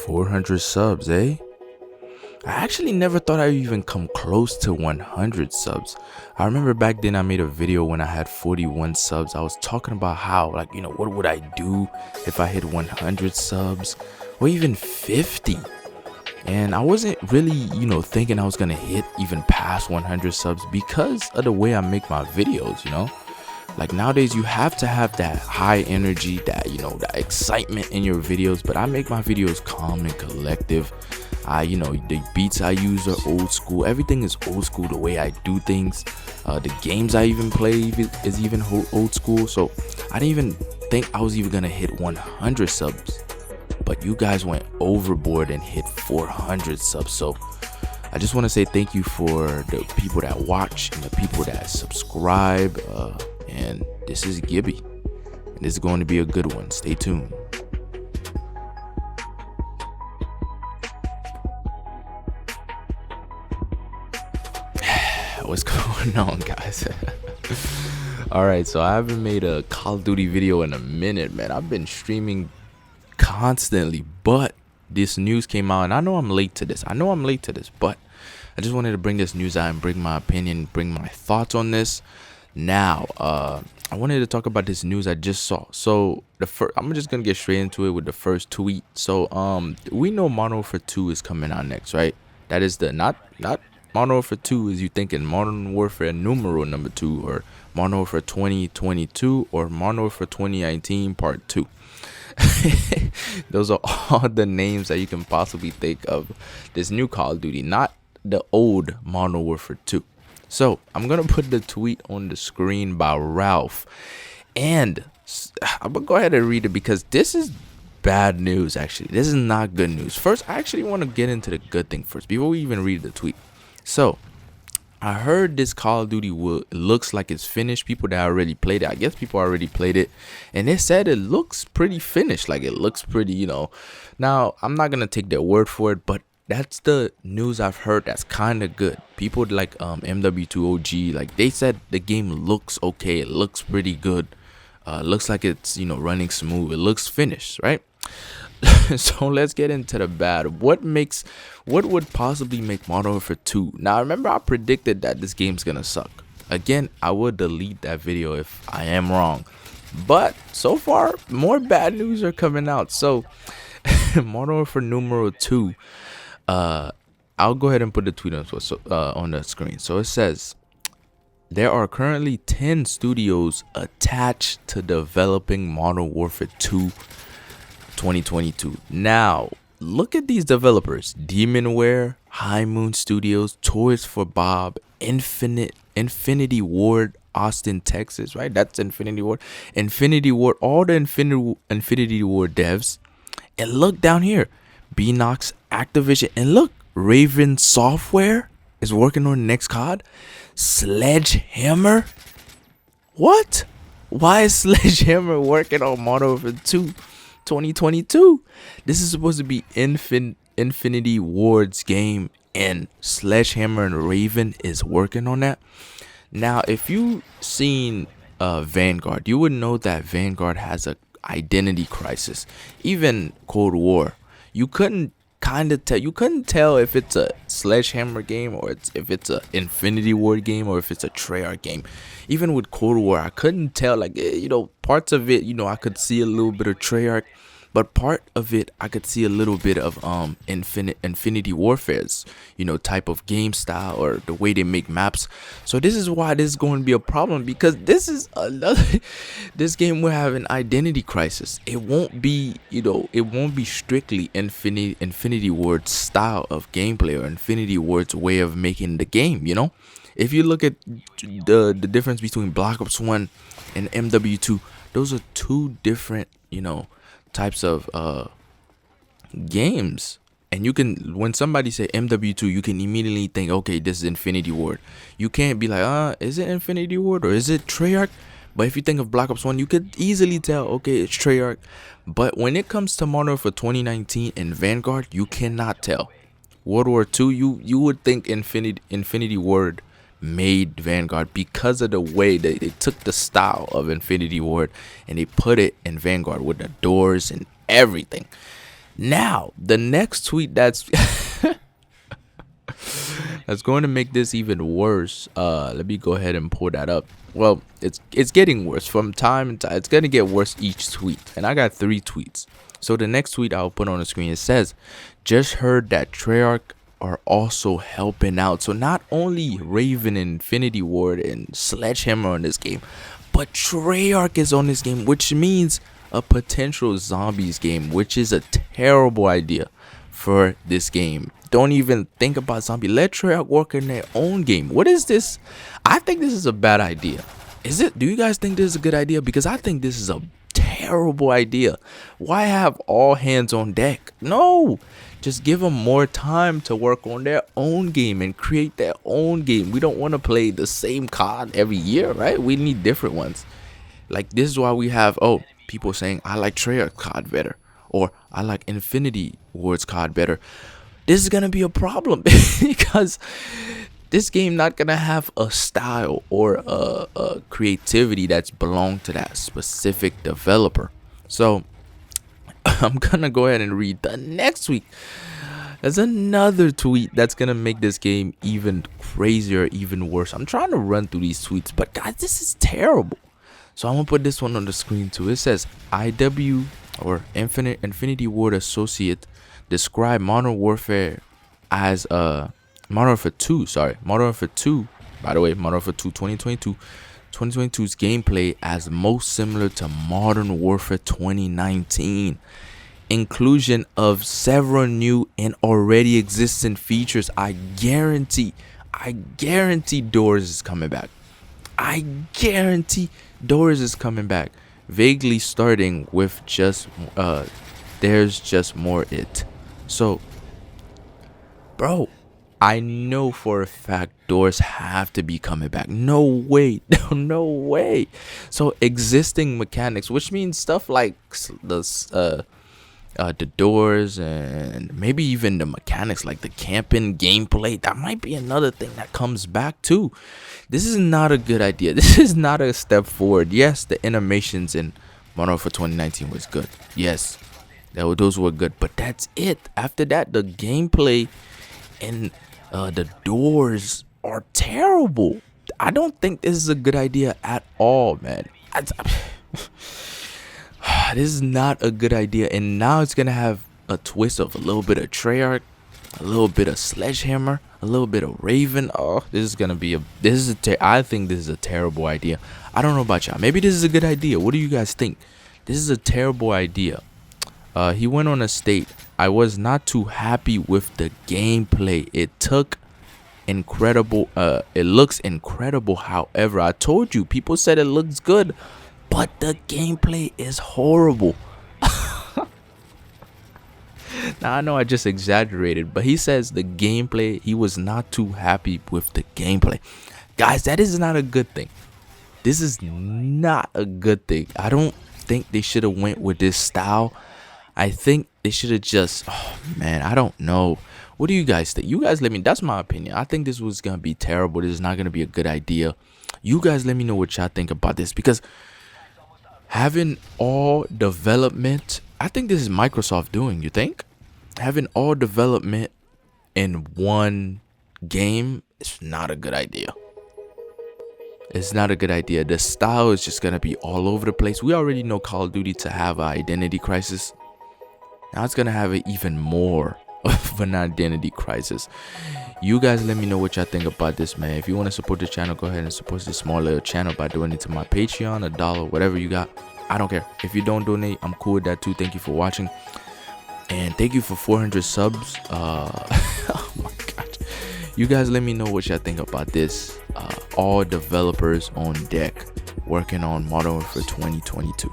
400 subs, eh? I actually never thought I'd even come close to 100 subs. I remember back then I made a video when I had 41 subs. I was talking about how, like, what would I do if I hit 100 subs or even 50? And I wasn't really, thinking I was gonna hit even past 100 subs because of the way I make my videos. Like nowadays you have to have that high energy, that that excitement in your videos, but I make my videos calm and collective. The beats I use are old school. Everything is old school. The way I do things, the games I even play is even old school. So I didn't even think I was even gonna hit 100 subs, but you guys went overboard and hit 400 subs. So I just want to say thank you for the people that watch and the people that subscribe. And this is Gibby, and this is going to be a good one. Stay tuned. What's going on, guys? All right, so I haven't made a Call of Duty video in a minute, man. I've been streaming constantly, but this news came out, and I know I'm late to this, but I just wanted to bring this news out and bring my opinion, bring my thoughts on this. Now, I wanted to talk about this news I just saw. So I'm just gonna get straight into it with the first tweet. So we know Modern Warfare 2 is coming out next, right? That is the not Modern Warfare 2 is you thinking Modern Warfare numero number 2, or Modern Warfare 2022, or Modern Warfare 2019 part 2. Those are all the names that you can possibly think of this new Call of Duty, not the old Modern Warfare 2. So I'm gonna put the tweet on the screen by Ralph, and I'm gonna go ahead and read it because this is bad news. Actually, this is not good news. First, I actually want to get into the good thing first before we even read the tweet. So I heard this Call of Duty looks like it's finished. People that already played it, I guess people already played it, and they said it looks pretty finished. Like it looks pretty, Now I'm not gonna take their word for it, but that's the news I've heard. That's kind of good. People like MW2OG, like they said the game looks okay. It looks pretty good. Looks like it's running smooth. It looks finished, right? So let's get into the bad. What would possibly make Modern Warfare 2? Now remember, I predicted that this game's gonna suck. Again, I would delete that video if I am wrong. But so far, more bad news are coming out. So Modern Warfare numero 2. I'll go ahead and put the tweet on the screen. So it says, there are currently 10 studios attached to developing Modern Warfare 2 2022. Now, look at these developers: Demonware, High Moon Studios, Toys for Bob, Infinity Ward, Austin, Texas, right? That's Infinity Ward, all the Infinity Ward devs. And look down here, Beanox, Activision, and look, Raven Software is working on the next COD. Sledgehammer? What? Why is Sledgehammer working on Modern Warfare 2 2022? This is supposed to be Infinity Ward's game, and Sledgehammer and Raven is working on that. Now, if you seen Vanguard, you would know that Vanguard has a identity crisis. Even Cold War, you couldn't tell if it's a Sledgehammer game or if it's a Infinity Ward game or if it's a Treyarch game. Even with Cold War, I couldn't tell. Like, parts of it, I could see a little bit of Treyarch, but part of it I could see a little bit of Infinity Warfare's type of game style or the way they make maps. So this is why this is going to be a problem, because this game will have an identity crisis. It won't be strictly Infinity Ward's style of gameplay or Infinity Ward's way of making the game. If you look at the difference between Black Ops 1 and MW2, those are two different types of games. And when somebody say MW2, you can immediately think, okay, this is Infinity Ward. You can't be like, is it Infinity Ward or is it Treyarch? But if you think of Black Ops 1, you could easily tell, okay, it's Treyarch. But when it comes to Modern Warfare 2019 and Vanguard, you cannot tell. World War II, you would think Infinity Ward made Vanguard because of the way they took the style of Infinity Ward and they put it in Vanguard with the doors and everything. Now, the next tweet that's that's going to make this even worse. Let me go ahead and pull that up. Well, it's getting worse from time to time. It's gonna get worse each tweet, and I got 3 tweets. So the next tweet I'll put on the screen, it says, "Just heard that Treyarch are also helping out." So not only Raven and Infinity Ward and Sledgehammer on this game, but Treyarch is on this game, which means a potential zombies game, which is a terrible idea for this game. Don't even think about zombie. Let Treyarch work in their own game. What is this? I think this is a bad idea. Is it? Do you guys think this is a good idea? Because I think this is a terrible idea. Why have all hands on deck? No, just give them more time to work on their own game and create their own game. We don't want to play the same COD every year, right? We need different ones. Like, this is why we have people saying, I like Treyarch COD better, or I like Infinity Ward's COD better. This is gonna be a problem because this game not gonna have a style or a creativity that's belong to that specific developer. So I'm gonna go ahead and read the next tweet. There's another tweet that's gonna make this game even crazier, even worse. I'm trying to run through these tweets, but guys, this is terrible. So I'm gonna put this one on the screen too. It says, IW, or Infinity Ward Associate, describe Modern Warfare as Modern Warfare 2, Modern Warfare 2, by the way, Modern Warfare 2 2022's gameplay as most similar to Modern Warfare 2019. Inclusion of several new and already existing features. I guarantee Doors is coming back. I guarantee Doors is coming back. Vaguely starting with just there's just more it. So, bro, I know for a fact Doors have to be coming back. No way. No way. So existing mechanics, which means stuff like the doors and maybe even the mechanics like the camping gameplay, that might be another thing that comes back too. This is not a good idea. This is not a step forward. Yes, the animations in Modern Warfare 2019 was good. Yes, those were good, but that's it. After that, the gameplay and the doors are terrible. I don't think this is a good idea at all, man. This is not a good idea, and now it's gonna have a twist of a little bit of Treyarch, a little bit of Sledgehammer, a little bit of Raven. Oh, this is gonna be I think this is a terrible idea. I don't know about y'all. Maybe this is a good idea. What do you guys think? This is a terrible idea. He went on a state, I was not too happy with the gameplay. It looks incredible. However, I told you, people said it looks good, but the gameplay is horrible. Now, I know I just exaggerated, but he says the gameplay, he was not too happy with the gameplay. Guys, that is not a good thing. This is not a good thing. I don't think they should have went with this style. I think they should have just, oh man, I don't know. What do you guys think? You guys let me, that's my opinion. I think this was going to be terrible. This is not going to be a good idea. You guys let me know what y'all think about this, because having all development, I think this is Microsoft doing, you think? Having all development in one game is not a good idea. It's not a good idea. The style is just going to be all over the place. We already know Call of Duty to have an identity crisis. Now it's going to have even more of an identity crisis. You guys let me know what y'all think about this, man. If you want to support the channel, go ahead and support this small little channel by doing it to my Patreon, $1, whatever you got. I don't care. If you don't donate, I'm cool with that too. Thank you for watching. And thank you for 400 subs. Oh my god. You guys let me know what y'all think about this. All developers on deck working on Modern Warfare 2022.